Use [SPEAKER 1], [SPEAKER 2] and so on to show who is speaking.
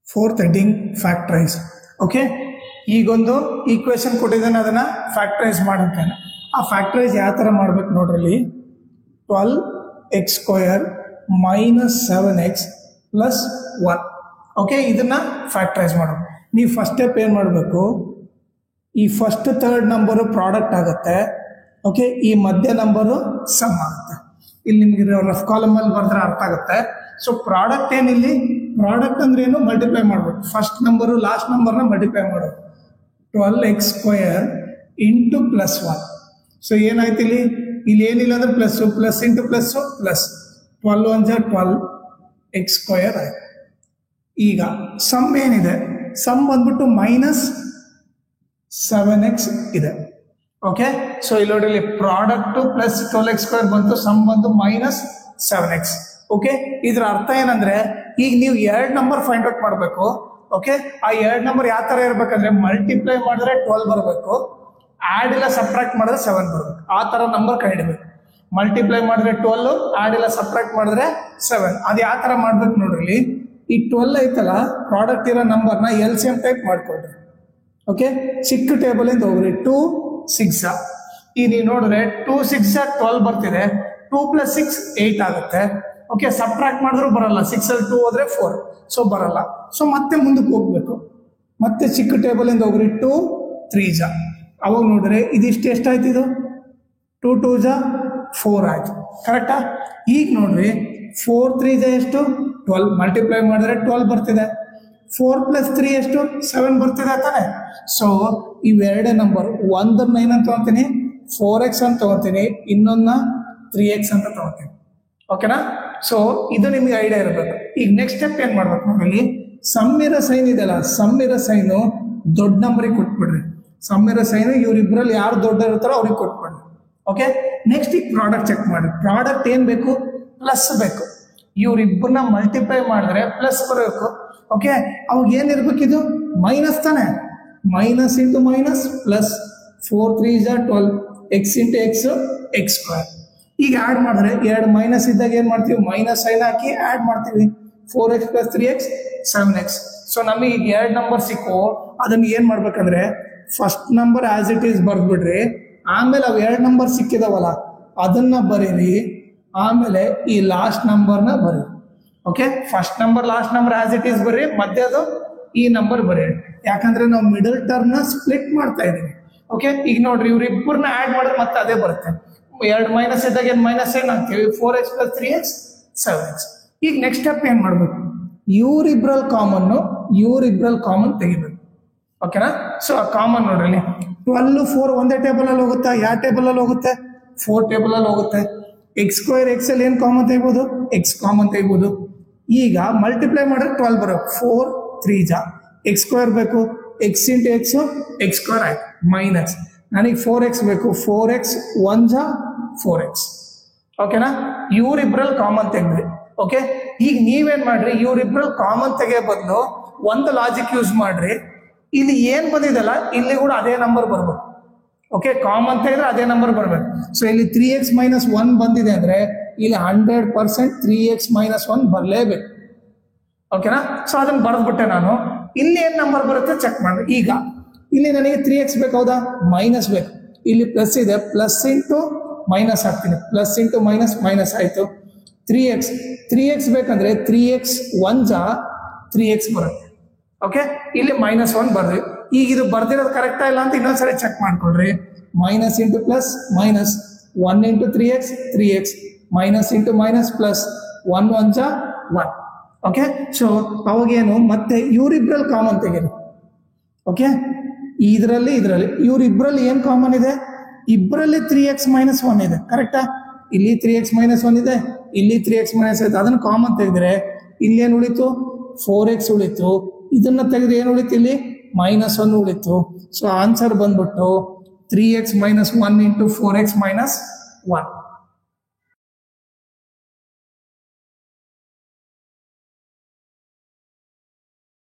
[SPEAKER 1] Fourth heading, factorize. Okay, ಈಗೊಂದು equation ಕೊಟ್ಟಿದ್ದಾನೆ, ಅದನ್ನ ಫ್ಯಾಕ್ಟರೈಸ್ ಮಾಡುತ್ತೇನೆ. ಆ ಫ್ಯಾಕ್ಟರೈಸ್ ಯಾವ ಥರ ಮಾಡ್ಬೇಕು ನೋಡ್ರಲ್ಲಿ, 12x² minus 7x plus 1. Okay, ಇದನ್ನ ಫ್ಯಾಕ್ಟರೈಸ್ ಮಾಡೋದು. ನೀವು ಫಸ್ಟ್ ಸ್ಟೆಪ್ ಏನು ಮಾಡಬೇಕು, ಈ ಫಸ್ಟ್ ಥರ್ಡ್ ನಂಬರು ಪ್ರಾಡಕ್ಟ್ ಆಗುತ್ತೆ. ಓಕೆ, ಈ ಮಧ್ಯ ನಂಬರು ಸಮ್ ಆಗುತ್ತೆ. ಇಲ್ಲಿ ನಿಮಗೆ ರಫ್ ಕಾಲಮಲ್ಲಿ ಬರೆದ್ರೆ ಅರ್ಥ ಆಗುತ್ತೆ. ಸೊ ಪ್ರಾಡಕ್ಟ್ ಏನಿಲ್ಲಿ, ಪ್ರಾಡಕ್ಟ್ ಅಂದ್ರೆ ಏನು, ಮಲ್ಟಿಪ್ಲೈ ಮಾಡ್ಬೇಕು. ಫಸ್ಟ್ ನಂಬರು ಲಾಸ್ಟ್ ನಂಬರ್ನ ಮಲ್ಟಿಪ್ಲೈ ಮಾಡೋದು. 12x² into plus 1. ಸೊ ಏನಾಯ್ತು ಇಲ್ಲಿ, ಇಲ್ಲಿ ಏನಿಲ್ಲ ಅಂದ್ರೆ plus, plus into plus plus, 12 1 12x² ಆಯ್ತು. ಈಗ ಸಮ್ ಏನಿದೆ, ಸಮ್ ಬಂದ್ಬಿಟ್ಟು ಮೈನಸ್ 7x ಇದೆ. ಓಕೆ, ಸೊ ಇಲ್ಲಿ ನೋಡ್ರಿ, ಪ್ರಾಡಕ್ಟ್ ಪ್ಲಸ್ 12x² ಬಂತು, ಸಮ್ ಬಂದು ಮೈನಸ್ 7x. ಓಕೆ, ಇದ್ರ ಅರ್ಥ ಏನಂದ್ರೆ, ಈಗ ನೀವು 2 ನಂಬರ್ ಫೈಂಡ್ ಔಟ್ ಮಾಡಬೇಕು. ಓಕೆ, ಆ 2 ನಂಬರ್ ಯಾವ ತರ ಇರ್ಬೇಕಂದ್ರೆ, ಮಲ್ಟಿಪ್ಲೈ ಮಾಡಿದ್ರೆ 12 ಬರಬೇಕು, ಆಡ್ ಇಲ್ಲ ಸಬ್ಟ್ರಾಕ್ಟ್ ಮಾಡಿದ್ರೆ 7 ಬರಬೇಕು. ಆ ತರ ನಂಬರ್ ಕಂಡಿಡ್ಬೇಕು. ಮಲ್ಟಿಪ್ಲೈ ಮಾಡಿದ್ರೆ 12, ಆಡ್ ಇಲ್ಲ ಸಬ್ಟ್ರಾಕ್ಟ್ ಮಾಡಿದ್ರೆ 7. ಅದು ಯಾವ ತರ ಮಾಡ್ಬೇಕು ನೋಡ್ರಿ, ಈ 12 ಐತಲ್ಲ ಪ್ರಾಡಕ್ಟ್ ಇರೋ ನಂಬರ್ನ LCM ಟೈಪ್ ಮಾಡ್ಕೊಳ್ರಿ. ಓಕೆ, ಚಿಕ್ಕ ಟೇಬಲ್ ಇಂದ ಹೋಗ್ರಿ. 2 6 ಈ ನೀವು ನೋಡಿದ್ರೆ 2 6 12 ಬರ್ತಿದೆ. 2 + 6 8 ಆಗುತ್ತೆ. ಓಕೆ, ಸಬ್ಟ್ರಾಕ್ಟ್ ಮಾಡಿದ್ರು ಬರಲ್ಲ, 6 ಅಲ್ಲಿ 2 ಹೋದ್ರೆ 4, ಸೊ ಬರಲ್ಲ. ಸೊ ಮತ್ತೆ ಮುಂದಕ್ಕೆ ಹೋಗ್ಬೇಕು, ಮತ್ತೆ ಚಿಕ್ಕ ಟೇಬಲ್ ಇಂದ ಹೋಗ್ರಿ. 2 3 ಅವಾಗ ನೋಡ್ರಿ ಇದಿಷ್ಟು ಎಷ್ಟಾಯ್ತು, ಇದು 2 2 4 ಆಯ್ತು. ಕರೆಕ್ಟಾ? ಈಗ ನೋಡ್ರಿ 4 3 ಎಷ್ಟು, 12. ಮಲ್ಟಿಪ್ಲೈ ಮಾಡಿದ್ರೆ 12 ಬರ್ತಿದೆ. 4 + 3 ಎಷ್ಟು, 7 ಬರ್ತಿದೆ ತಾನೆ. ಸೊ ಇವೆರಡೇ ನಂಬರ್, ಒಂದನ್ನ ಏನಂತ ತಗೋತೀನಿ, 4x ಅಂತ ತಗೋತೀನಿ, ಇನ್ನೊಂದನ್ನ 3x ಅಂತ ತಗೋತೀನಿ. ಓಕೆನಾ? ಸೊ ಇದು ನಿಮ್ಗೆ ಐಡಿಯಾ ಇರಬೇಕು. ಈಗ ನೆಕ್ಸ್ಟ್ ಸ್ಟೆಪ್ ಏನ್ ಮಾಡ್ಬೇಕು ನೋಡಿ, ಸಮ್ ಇರೋ ಸೈನ್ ಇದೆಯಲ್ಲ, ಸಮ್ ಇರೋ ಸೈನು ದೊಡ್ಡ ನಂಬರಿಗೆ ಕೊಟ್ಬಿಡ್ರಿ. ಸಮ್ ಇರೋ ಸೈನು ಇವ್ರಿಬ್ರಲ್ಲಿ ಯಾರು ದೊಡ್ಡ ಇರ್ತಾರೋ ಅವ್ರಿಗೆ ಕೊಟ್ಬಿಡ್ರಿ. ಓಕೆ, ನೆಕ್ಸ್ಟ್ ಈಗ ಪ್ರಾಡಕ್ಟ್ ಚೆಕ್ ಮಾಡಿ. ಪ್ರಾಡಕ್ಟ್ ಏನ್ ಬೇಕು, ಪ್ಲಸ್ ಬೇಕು. ಇವ್ರಿಬ್ಬರನ್ನ ಮಲ್ಟಿಪ್ಲೈ ಮಾಡಿದ್ರೆ ಪ್ಲಸ್ ಬರಬೇಕು. ಓಕೆ, ಅವಾಗ ಏನಿರ್ಬೇಕು, ಇದು ಮೈನಸ್ ತಾನೆ. Minus into minus plus, 4 3 12, x into X x². ಈಗ ಆಡ್ ಮಾಡಿದ್ರೆ 2 ಮೈನಸ್ ಇದ್ದಾಗ ಏನ್ ಮಾಡ್ತೀವಿ, ಮೈನಸ್ ಸೈನ್ ಹಾಕಿ ಆಡ್ ಮಾಡ್ತೀವಿ. 4x + 3x 7x. ಸೊ ನಮಗೆ ಈಗ 2 ನಂಬರ್ ಸಿಕ್ಕು. ಅದನ್ನ ಏನ್ ಮಾಡ್ಬೇಕಂದ್ರೆ, first number as it is ಬರ್ದ್ಬಿಡ್ರಿ. ಆಮೇಲೆ ಅವು 2 ನಂಬರ್ ಸಿಕ್ಕಿದಾವಲ್ಲ ಅದನ್ನ ಬರೀರಿ. ಆಮೇಲೆ ಈ ಲಾಸ್ಟ್ ನಂಬರ್ನ ಬರೀರಿ. Okay, first number last number as it is ಬರ್ರಿ, ಮಧ್ಯದು ಈ ನಂಬರ್ ಬರೀರಿ. ಯಾಕಂದ್ರೆ ನಾವು ಮಿಡಲ್ ಟರ್ಮ್ ನ ಸ್ಪ್ಲಿಟ್ ಮಾಡ್ತಾ ಇದೀವಿ. ಓಕೆ, ಈಗ ನೋಡ್ರಿ ಇವ್ರಿಬ್ಬರನ್ನ ಆಡ್ ಮಾಡಿದ್ರೆ ಮತ್ತೆ ಅದೇ ಬರುತ್ತೆ. 2 ಮೈನಸ್ ಇದ್ದಾಗ ಏನ್ ಮೈನಸ್ ಏನ್ ಹಾಕ್ತೀವಿ, 4x + 3x 7x. ಈಗ ನೆಕ್ಸ್ಟ್ ಸ್ಟೆಪ್ ಏನ್ ಮಾಡ್ಬೇಕು, ಇವ್ರಿಬ್ರಲ್ಲಿ ಕಾಮನ್ ತೆಗಿಬೇಕು. ಓಕೆನಾ? ಸೊ ಆ ಕಾಮನ್ ನೋಡ್ರಿ, 12 4 ಒಂದೇ ಟೇಬಲ್ ಅಲ್ಲಿ ಹೋಗುತ್ತಾ, ಯಾವ ಟೇಬಲ್ ಅಲ್ಲಿ ಹೋಗುತ್ತೆ, 4 ಟೇಬಲ್ ಅಲ್ಲಿ ಹೋಗುತ್ತೆ. x² x ಅಲ್ಲಿ ಏನ್ ಕಾಮನ್ ತೆಗಿಬಹುದು, x ಕಾಮನ್ ತೆಗಿಬಹುದು. ಈಗ ಮಲ್ಟಿಪ್ಲೈ ಮಾಡಿದ್ರೆ 12 ಬರೋದು. 4 3 x² ಬೇಕು, x ಇಂಟು ಎಕ್ಸ್ x² ಆಯ್ತು. ಮೈನಸ್ ನನಗೆ 4x ಬೇಕು, 4x 1 4x. ಓಕೆನಾ? ಇವ್ರಿಬ್ರಲ್ಲಿ ಕಾಮನ್ ತೆಗ್ದ್ರಿ. ಓಕೆ, ಈಗ ನೀವೇನ್ ಮಾಡ್ರಿ, ಇವ್ರಿಬ್ರಲ್ಲಿ ಕಾಮನ್ ತೆಗಿಯೋ ಬದಲು ಒಂದು ಲಾಜಿಕ್ ಯೂಸ್ ಮಾಡ್ರಿ. ಇಲ್ಲಿ ಏನ್ ಬಂದಿದಲ್ಲ ಇಲ್ಲಿ ಕೂಡ ಅದೇ ನಂಬರ್ ಬರ್ಬೇಕು. ಓಕೆ, ಕಾಮನ್ ತೆಗೆದ್ರೆ ಅದೇ ನಂಬರ್ ಬರ್ಬೇಕು. ಸೊ ಇಲ್ಲಿ 3x - 1 ಬಂದಿದೆ ಅಂದ್ರೆ ಇಲ್ಲಿ 100% 3x - 1 ಬರಲೇಬೇಕು. ಓಕೆನಾ? ಸೊ ಅದನ್ನ ಬರೆದ್ಬಿಟ್ಟೆ ನಾನು. ಇಲ್ಲಿ ಏನ್ ನಂಬರ್ ಬರುತ್ತೆ ಚೆಕ್ ಮಾಡ್ರಿ. ಈಗ ಇಲ್ಲಿ ನನಗೆ 3x ಬೇಕು, ಹೌದಾ, ಮೈನಸ್ ಬೇಕು. ಇಲ್ಲಿ ಪ್ಲಸ್ ಇದೆ, ಪ್ಲಸ್ ಇಂಟು ಮೈನಸ್ ಹಾಕ್ತೀನಿ. ಪ್ಲಸ್ ಇಂಟು ಮೈನಸ್ ಮೈನಸ್ ಆಯ್ತು. 3x ಬೇಕಂದ್ರೆ 3x 1 3x ಬರುತ್ತೆ. ಓಕೆ, ಇಲ್ಲಿ -1 ಬರ್ರಿ. ಈಗ ಇದು ಬರ್ದಿರೋದು ಕರೆಕ್ಟಾ ಇಲ್ಲ ಅಂತ ಇನ್ನೊಂದ್ಸರಿ ಚೆಕ್ ಮಾಡ್ಕೊಳ್ರಿ. Minus into plus minus, 1 into 3x minus into minus plus, 1 1 1. Okay, so ಅವಾಗೇನು, ಮತ್ತೆ ಇವ್ರಿಬ್ರಲ್ಲಿ ಕಾಮನ್ ತೆಗೀರಿ. ಓಕೆ, ಇದರಲ್ಲಿ ಇವ್ರಿಬ್ರಲ್ಲಿ ಏನ್ ಕಾಮನ್ ಇದೆ, ಇಬ್ಬರಲ್ಲಿ 3x - 1 ಇದೆ. ಕರೆಕ್ಟಾ? ಇಲ್ಲಿ 3x - 1 ಇದೆ, ಇಲ್ಲಿ 3x - 1 ಇದೆ. ಅದನ್ನ ಕಾಮನ್ ತೆಗೆದ್ರೆ ಇಲ್ಲಿ ಏನ್ ಉಳಿತು, 4x ಉಳಿತು. ಇದನ್ನ ತೆಗೆದ್ರೆ ಏನ್ ಉಳಿತು, ಇಲ್ಲಿ -1 ಉಳಿತು. ಸೊ ಆನ್ಸರ್ ಬಂದ್ಬಿಟ್ಟು 3x - 1 ಇಂಟು 4x - 1.